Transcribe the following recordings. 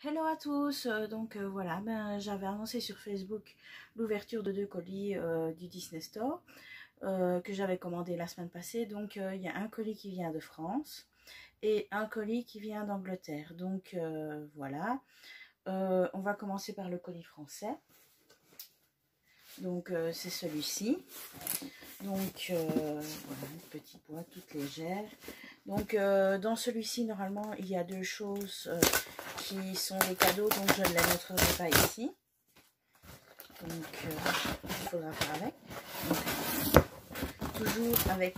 Hello à tous, voilà, j'avais annoncé sur Facebook l'ouverture de 2 colis du Disney Store que j'avais commandé la semaine passée. Donc il y a un colis qui vient de France et un colis qui vient d'Angleterre. Donc voilà, on va commencer par le colis français. Donc c'est celui-ci. Donc voilà, une petite boîte toute légère. Donc dans celui-ci normalement il y a deux choses qui sont des cadeaux, donc je ne les montrerai pas ici. Donc il faudra faire avec. Donc, toujours avec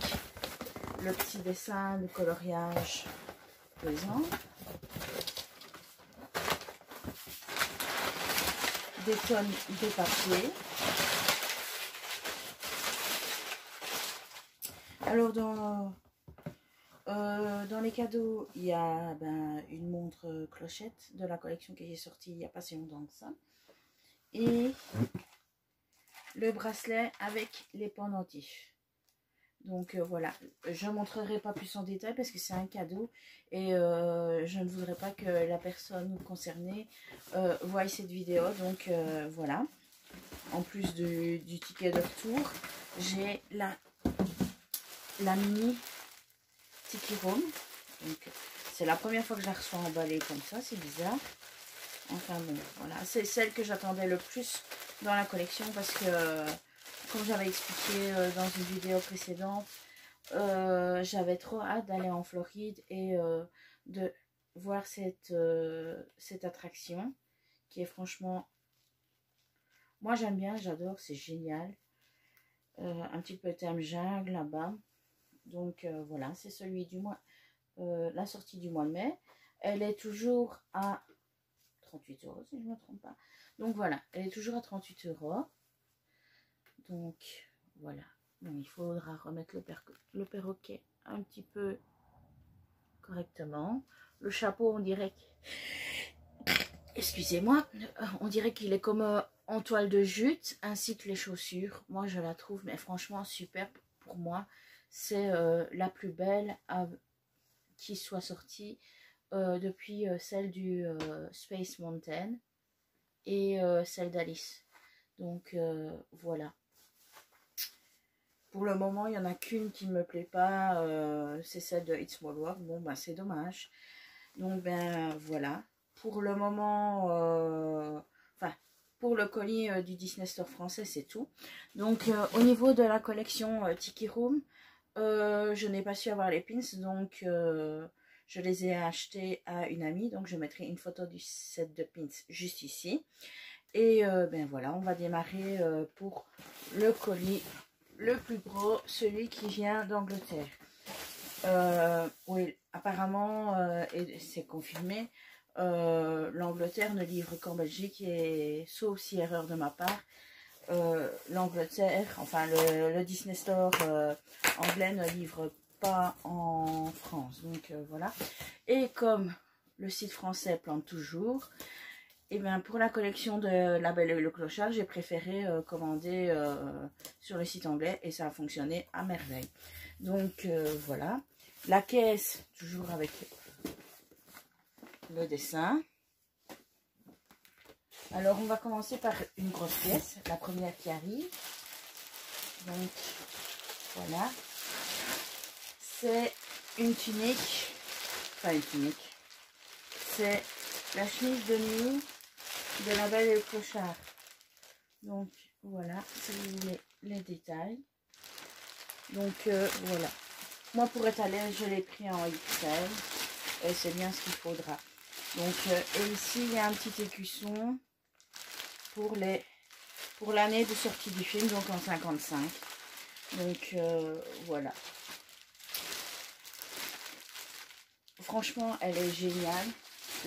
le petit dessin de coloriage pesant. Des tonnes de papier. Alors dans les cadeaux, il y a une montre clochette de la collection qui est sortie il n'y a pas si longtemps que ça. Et le bracelet avec les pendentifs. Donc voilà, je ne montrerai pas plus en détail parce que c'est un cadeau et je ne voudrais pas que la personne concernée voie cette vidéo. Donc voilà, en plus du ticket de retour, j'ai la mini Tiki Room. Donc c'est la première fois que je la reçois emballée comme ça, c'est bizarre. Enfin bon, voilà, c'est celle que j'attendais le plus dans la collection parce que, comme j'avais expliqué dans une vidéo précédente, j'avais trop hâte d'aller en Floride et de voir cette attraction qui est franchement, moi j'aime bien, j'adore, c'est génial. Un petit peu thème jungle là-bas. Donc voilà, c'est celui du mois, la sortie du mois de mai. Elle est toujours à 38 € si je ne me trompe pas. Donc voilà, elle est toujours à 38 €. Donc voilà. Bon, il faudra remettre le perroquet un petit peu correctement. Le chapeau, on dirait que... Excusez-moi, on dirait qu'il est comme en toile de jute, ainsi que les chaussures. Moi, je la trouve, mais franchement, super pour moi. C'est la plus belle qui soit sortie depuis celle du Space Mountain et celle d'Alice. Donc voilà. Pour le moment, il n'y en a qu'une qui ne me plaît pas, c'est celle de It's Small World. Bon, c'est dommage. Donc voilà. Pour le moment, pour le colis du Disney Store français, c'est tout. Donc au niveau de la collection Tiki Room, je n'ai pas su avoir les pins, donc je les ai achetés à une amie. Donc je mettrai une photo du set de pins juste ici. Et voilà, on va démarrer pour le colis le plus gros, celui qui vient d'Angleterre. Oui, apparemment, et c'est confirmé, l'Angleterre ne livre qu'en Belgique, et sauf si erreur de ma part, l'Angleterre, enfin le Disney Store anglais ne livre pas en France. Donc voilà. Et comme le site français plante toujours, et bien pour la collection de La Belle et le Clochard, j'ai préféré commander sur le site anglais et ça a fonctionné à merveille. Donc voilà. La caisse, toujours avec le dessin. Alors on va commencer par une grosse pièce, la première qui arrive. Donc voilà. C'est une tunique, enfin une tunique. C'est la chemise de nuit de La Belle et le Clochard. Donc voilà, si vous voulez les détails. Donc voilà. Moi pour être à l'aise, je l'ai pris en XL. Et c'est bien ce qu'il faudra. Donc et ici il y a un petit écusson pour l'année de sortie du film, donc en 55. Donc voilà. Franchement, elle est géniale.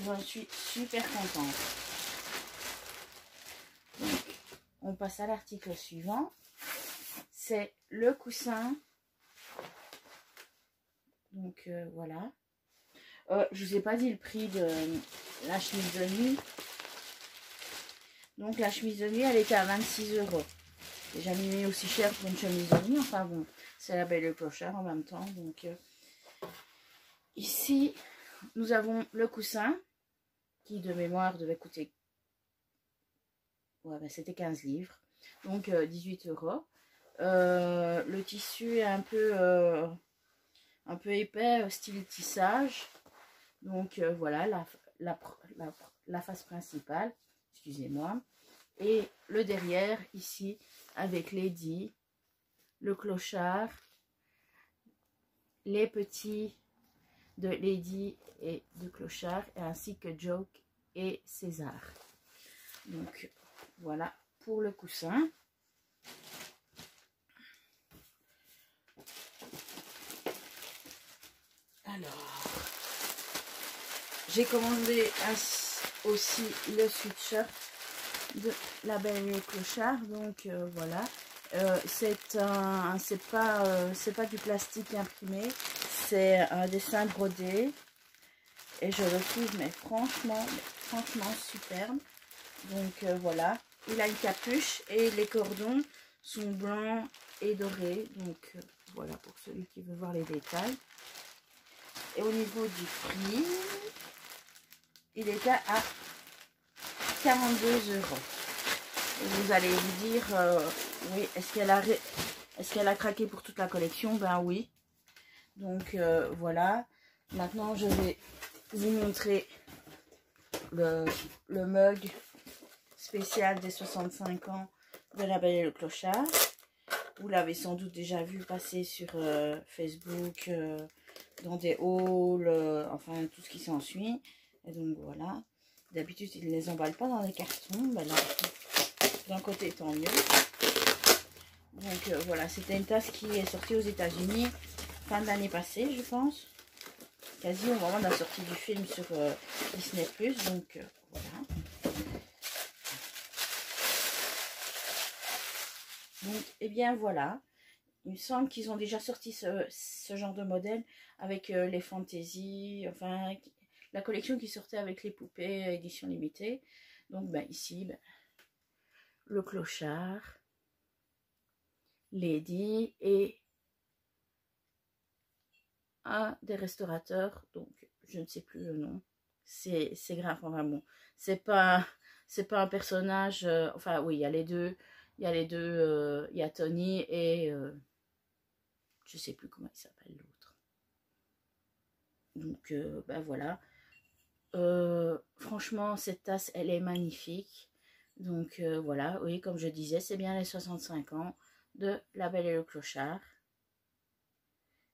J'en suis super contente. Donc, on passe à l'article suivant. C'est le coussin. Donc, voilà. Je vous ai pas dit le prix de la chemise de nuit. Donc, la chemise de nuit, elle était à 26 €. J'ai jamais mis aussi cher pour une chemise de nuit. Enfin bon, c'est La Belle et le Clochard en même temps. Donc, ici, nous avons le coussin qui de mémoire devait coûter, ouais, ben, c'était 15 livres, donc 18 €. Le tissu est un peu épais, style tissage. Donc voilà la face principale, excusez-moi. Et le derrière ici avec Lady, le clochard, les petits de Lady et de clochard, ainsi que Joke et César. Donc voilà pour le coussin. Alors, j'ai commandé aussi le sweatshirt de La Belle et le Clochard. Donc voilà, c'est pas du plastique imprimé, c'est un dessin brodé et je le trouve mais franchement superbe. Donc voilà, il a une capuche et les cordons sont blancs et dorés. Donc voilà pour celui qui veut voir les détails. Et au niveau du prix, il était à 42 €. Et vous allez vous dire, oui, est-ce qu'elle a craqué pour toute la collection? Ben oui. Donc voilà. Maintenant, je vais vous montrer le mug spécial des 65 ans de La Belle et le Clochard. Vous l'avez sans doute déjà vu passer sur Facebook, dans des hauls, enfin tout ce qui s'ensuit. Et donc voilà. D'habitude, ils ne les emballent pas dans des cartons. Ben là, d'un côté, tant mieux. Donc voilà, c'était une tasse qui est sortie aux États-Unis fin de l'année passée, je pense. Quasi au moment de la sortie du film sur Disney+. Donc voilà. Donc, et bien voilà. Il me semble qu'ils ont déjà sorti ce genre de modèle avec les fantaisies, enfin la collection qui sortait avec les poupées édition limitée. Donc ben, ici, ben, le clochard, Lady et un des restaurateurs, donc je ne sais plus le nom. C'est grave, enfin bon, c'est pas un personnage, enfin oui, il y a les deux, il y a Tony et je sais plus comment il s'appelle l'autre. Donc ben voilà. Franchement, cette tasse, elle est magnifique. Donc voilà, oui, comme je disais, c'est bien les 65 ans de La Belle et le Clochard.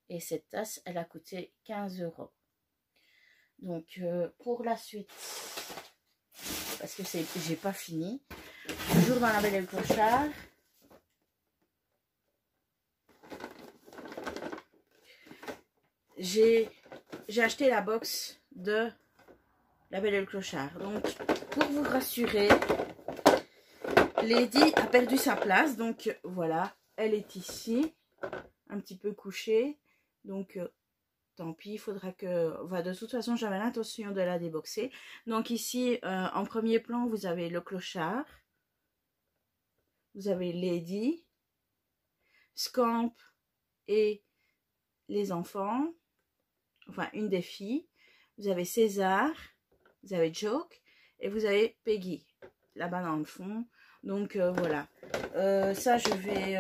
Et cette tasse, elle a coûté 15 €. Donc pour la suite, parce que j'ai pas fini, toujours dans La Belle et le Clochard, j'ai acheté la box de La Belle et le Clochard. Donc pour vous rassurer, Lady a perdu sa place, donc voilà, elle est ici, un petit peu couchée, donc tant pis, il faudra que... Enfin, de toute façon, j'avais l'intention de la déboxer. Donc ici, en premier plan, vous avez le clochard, vous avez Lady, Scamp et les enfants, enfin une des filles, vous avez César, vous avez Joke et vous avez Peggy, là-bas dans le fond. Donc voilà, ça je vais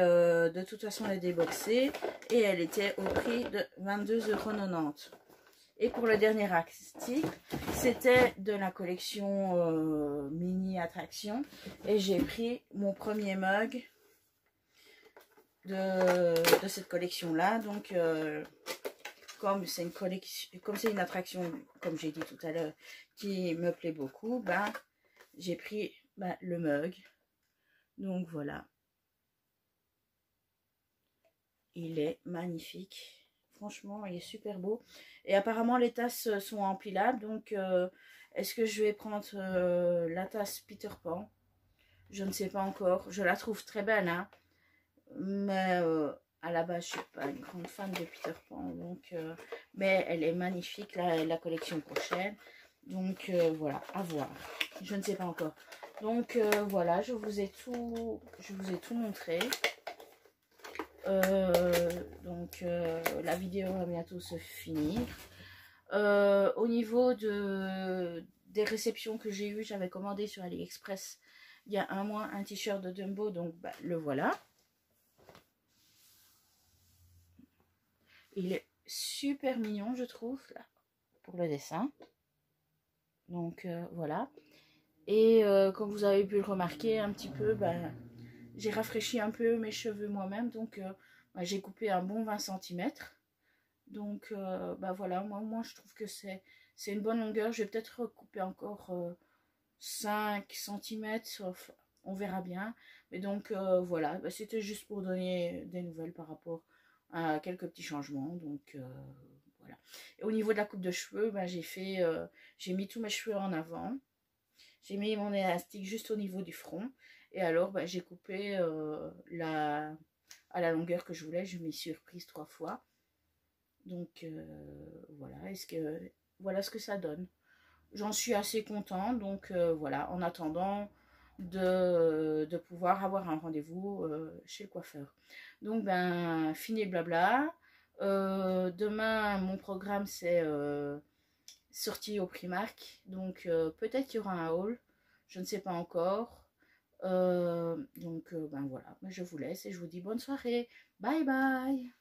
de toute façon la déboxer et elle était au prix de 22,90 €. Et pour le dernier article, c'était de la collection mini attraction et j'ai pris mon premier mug de cette collection là. Donc comme c'est une collection, comme c'est une attraction, comme j'ai dit tout à l'heure, qui me plaît beaucoup, ben j'ai pris le mug. Donc voilà, il est magnifique, franchement il est super beau et apparemment les tasses sont empilables. Donc est-ce que je vais prendre la tasse Peter Pan? Je ne sais pas encore, je la trouve très belle hein, mais à la base je suis pas une grande fan de Peter Pan, donc mais elle est magnifique, la collection prochaine. Donc voilà, à voir, je ne sais pas encore. Donc voilà, je vous ai tout montré. Donc la vidéo va bientôt se finir. Au niveau de des réceptions que j'ai eues, j'avais commandé sur AliExpress il y a un mois un t-shirt de Dumbo, donc bah, le voilà. Il est super mignon, je trouve, là, pour le dessin. Donc voilà. Et comme vous avez pu le remarquer un petit peu, bah, j'ai rafraîchi un peu mes cheveux moi-même. Donc bah, j'ai coupé un bon 20 cm. Donc bah voilà, moi je trouve que c'est une bonne longueur. Je vais peut-être recouper encore 5 cm, sauf on verra bien. Mais donc voilà, bah, c'était juste pour donner des nouvelles par rapport à quelques petits changements. Donc voilà. Et au niveau de la coupe de cheveux, bah, j'ai mis tous mes cheveux en avant. J'ai mis mon élastique juste au niveau du front. Et alors, bah, j'ai coupé à la longueur que je voulais. Je m'y suis reprise 3 fois. Donc, voilà. Voilà ce que ça donne. J'en suis assez contente. Donc, voilà. En attendant de pouvoir avoir un rendez-vous chez le coiffeur. Donc, ben, fini le blabla. Demain, mon programme, c'est... sortie au Primark, donc peut-être qu'il y aura un haul, je ne sais pas encore. Donc ben voilà, je vous laisse et je vous dis bonne soirée, bye bye.